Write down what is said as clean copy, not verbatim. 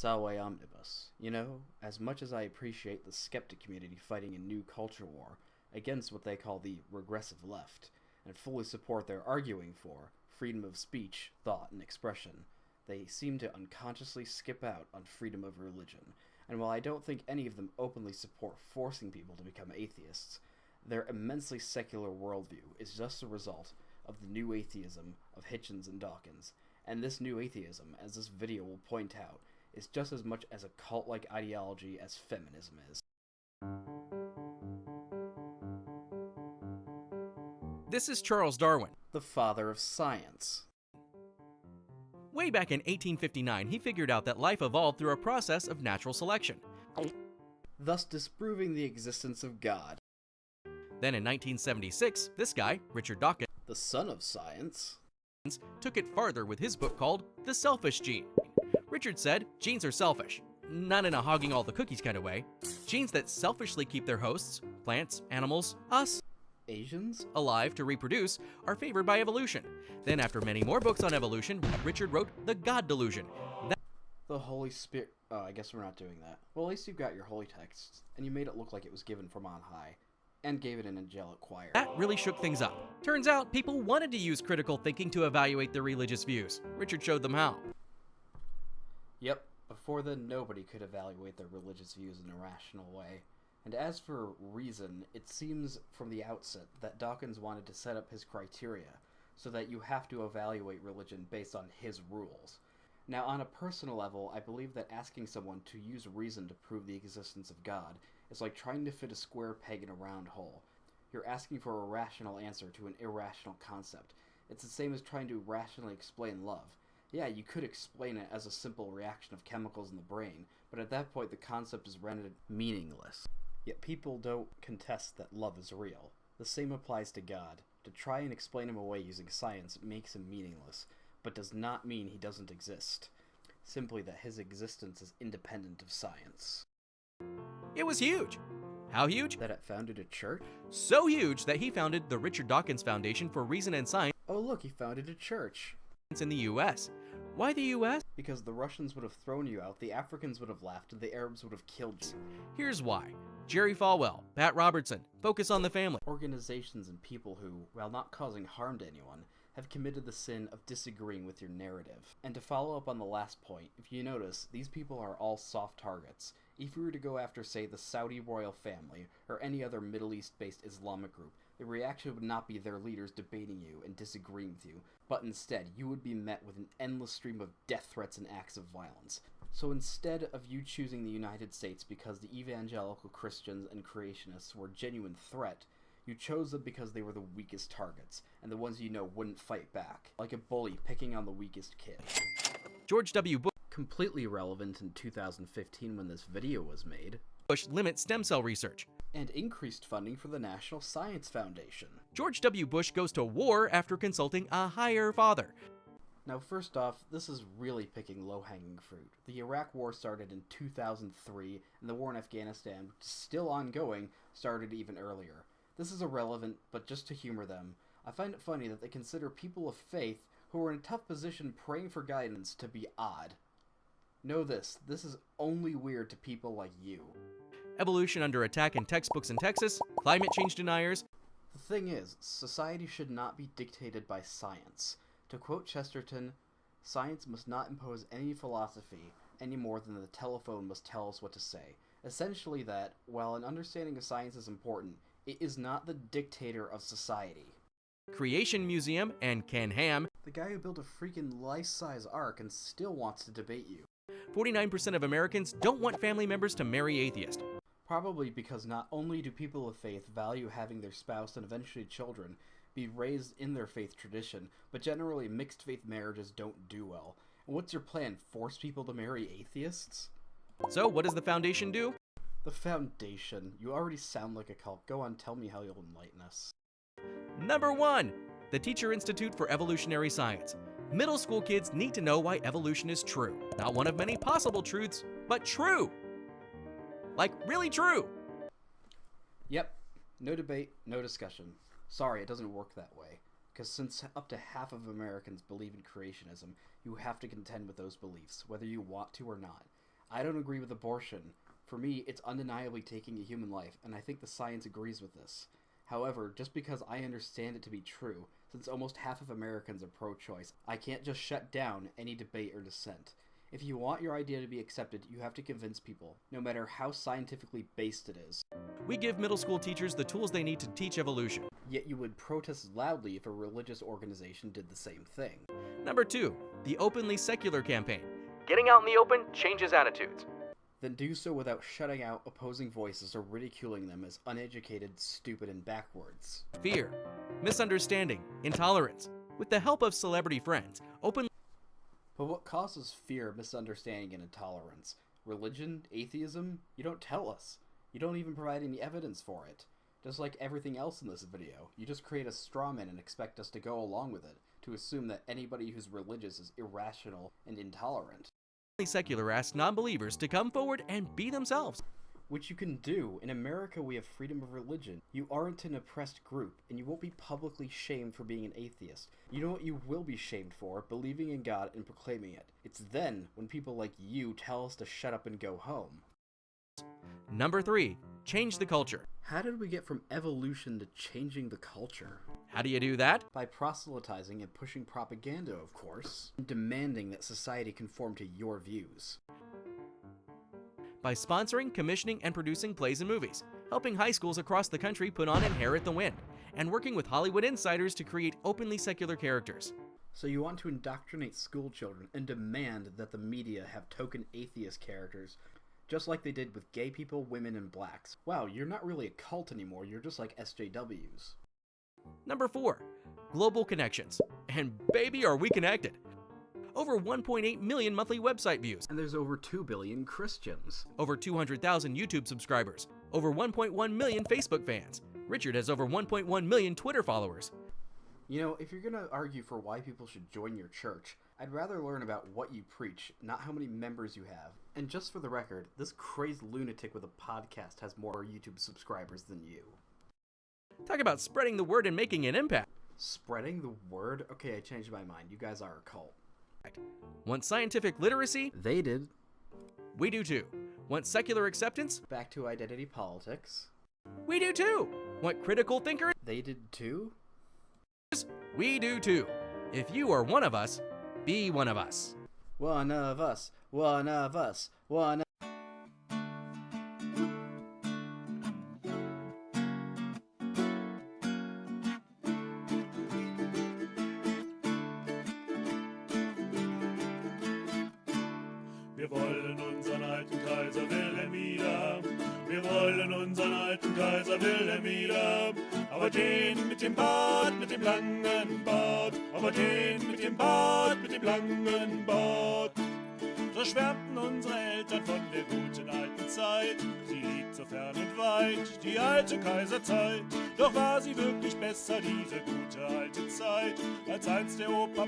Salve omnibus. You know, as much as I appreciate the skeptic community fighting a new culture war against what they call the regressive left, and fully support their arguing for freedom of speech, thought, and expression, they seem to unconsciously skip out on freedom of religion. And while I don't think any of them openly support forcing people to become atheists, their immensely secular worldview is just a result of the new atheism of Hitchens and Dawkins. And this new atheism, as this video will point out, is just as much as a cult-like ideology as feminism is. This is Charles Darwin. The father of science. Way back in 1859, he figured out that life evolved through a process of natural selection. Thus disproving the existence of God. Then in 1976, this guy, Richard Dawkins, the son of science, took it farther with his book called The Selfish Gene. Richard said genes are selfish, not in a hogging all the cookies kind of way. Genes that selfishly keep their hosts, plants, animals, us, Asians, alive to reproduce, are favored by evolution. Then after many more books on evolution, Richard wrote The God Delusion. The Holy Spirit. Oh, I guess we're not doing that. Well, at least you've got your holy texts, and you made it look like it was given from on high, and gave it an angelic choir. That really shook things up. Turns out people wanted to use critical thinking to evaluate their religious views. Richard showed them how. Yep, before then nobody could evaluate their religious views in a rational way. And as for reason, it seems from the outset that Dawkins wanted to set up his criteria so that you have to evaluate religion based on his rules. Now, on a personal level, I believe that asking someone to use reason to prove the existence of God is like trying to fit a square peg in a round hole. You're asking for a rational answer to an irrational concept. It's the same as trying to rationally explain love. Yeah, you could explain it as a simple reaction of chemicals in the brain, but at that point the concept is rendered meaningless. Yet people don't contest that love is real. The same applies to God. To try and explain him away using science makes him meaningless, but does not mean he doesn't exist. Simply that his existence is independent of science. It was huge. How huge? That it founded a church? So huge that he founded the Richard Dawkins Foundation for Reason and Science. Oh look, he founded a church. In the U.S. Why the U.S.? Because the Russians would have thrown you out, the Africans would have laughed, and the Arabs would have killed you. Here's why. Jerry Falwell, Pat Robertson, focus on the family. Organizations and people who, while not causing harm to anyone, have committed the sin of disagreeing with your narrative. And to follow up on the last point, if you notice, these people are all soft targets. If you were to go after, say, the Saudi royal family, or any other Middle East-based Islamic group, the reaction would not be their leaders debating you and disagreeing with you, but instead, you would be met with an endless stream of death threats and acts of violence. So instead of you choosing the United States because the evangelical Christians and creationists were a genuine threat, you chose them because they were the weakest targets, and the ones you know wouldn't fight back, like a bully picking on the weakest kid. George W. Completely relevant in 2015 when this video was made. Bush limits stem cell research. And increased funding for the National Science Foundation. George W. Bush goes to war after consulting a higher father. Now first off, this is really picking low-hanging fruit. The Iraq War started in 2003, and the war in Afghanistan, which is still ongoing, started even earlier. This is irrelevant, but just to humor them, I find it funny that they consider people of faith who are in a tough position praying for guidance to be odd. Know this is only weird to people like you. Evolution under attack in textbooks in Texas, climate change deniers. The thing is, society should not be dictated by science. To quote Chesterton, science must not impose any philosophy any more than the telephone must tell us what to say. Essentially that, while an understanding of science is important, it is not the dictator of society. Creation Museum and Ken Ham. The guy who built a freaking life-size ark and still wants to debate you. 49% of Americans don't want family members to marry atheists. Probably because not only do people of faith value having their spouse and eventually children be raised in their faith tradition, but generally mixed faith marriages don't do well. And what's your plan? Force people to marry atheists? So what does the foundation do? The foundation. You already sound like a cult. Go on, tell me how you'll enlighten us. Number 1. The Teacher Institute for Evolutionary Science. Middle school kids need to know why evolution is true. Not one of many possible truths, but true. Like, really true. Yep. No debate, no discussion. Sorry, it doesn't work that way. Because since up to half of Americans believe in creationism, you have to contend with those beliefs, whether you want to or not. I don't agree with abortion. For me, it's undeniably taking a human life, and I think the science agrees with this. However, just because I understand it to be true, since almost half of Americans are pro-choice, I can't just shut down any debate or dissent. If you want your idea to be accepted, you have to convince people, no matter how scientifically based it is. We give middle school teachers the tools they need to teach evolution. Yet you would protest loudly if a religious organization did the same thing. Number 2, the openly secular campaign. Getting out in the open changes attitudes. Then do so without shutting out opposing voices or ridiculing them as uneducated, stupid, and backwards. Fear, misunderstanding, intolerance. With the help of celebrity friends, openly. But what causes fear, misunderstanding, and intolerance? Religion? Atheism? You don't tell us. You don't even provide any evidence for it. Just like everything else in this video, you just create a straw man and expect us to go along with it, to assume that anybody who's religious is irrational and intolerant. Secular asks non-believers to come forward and be themselves. Which you can do. In America, we have freedom of religion. You aren't an oppressed group, and you won't be publicly shamed for being an atheist. You know what you will be shamed for? Believing in God and proclaiming it. It's then when people like you tell us to shut up and go home. Number 3, change the culture. How did we get from evolution to changing the culture? How do you do that? By proselytizing and pushing propaganda, of course, and demanding that society conform to your views. By sponsoring, commissioning, and producing plays and movies, helping high schools across the country put on Inherit the Wind, and working with Hollywood insiders to create openly secular characters. So you want to indoctrinate school children and demand that the media have token atheist characters, just like they did with gay people, women, and blacks. Wow, you're not really a cult anymore, you're just like SJWs. Number 4, global connections. And baby, are we connected! Over 1.8 million monthly website views. And there's over 2 billion Christians. Over 200,000 YouTube subscribers. Over 1.1 million Facebook fans. Richard has over 1.1 million Twitter followers. You know, if you're gonna argue for why people should join your church, I'd rather learn about what you preach, not how many members you have. And just for the record, this crazed lunatic with a podcast has more YouTube subscribers than you. Talk about spreading the word and making an impact. Spreading the word? Okay, I changed my mind. You guys are a cult. Want scientific literacy? They did. We do too. Want secular acceptance? Back to identity politics. We do too. Want critical thinkers? They did too? We do too. If you are one of us, be one of us. One of us. One of us. One of Wir wollen unseren alten Kaiser Wilhelm wieder. Wir wollen unseren alten Kaiser Wilhelm wieder. Aber den mit dem Bart, mit dem langen Bart. Aber den mit dem Bart, mit dem langen Bart. So schwärmten unsere Eltern von der guten alten Zeit. Sie liegt so fern und weit, die alte Kaiserzeit. Doch war sie wirklich besser, diese gute alte Zeit, als einst der Opa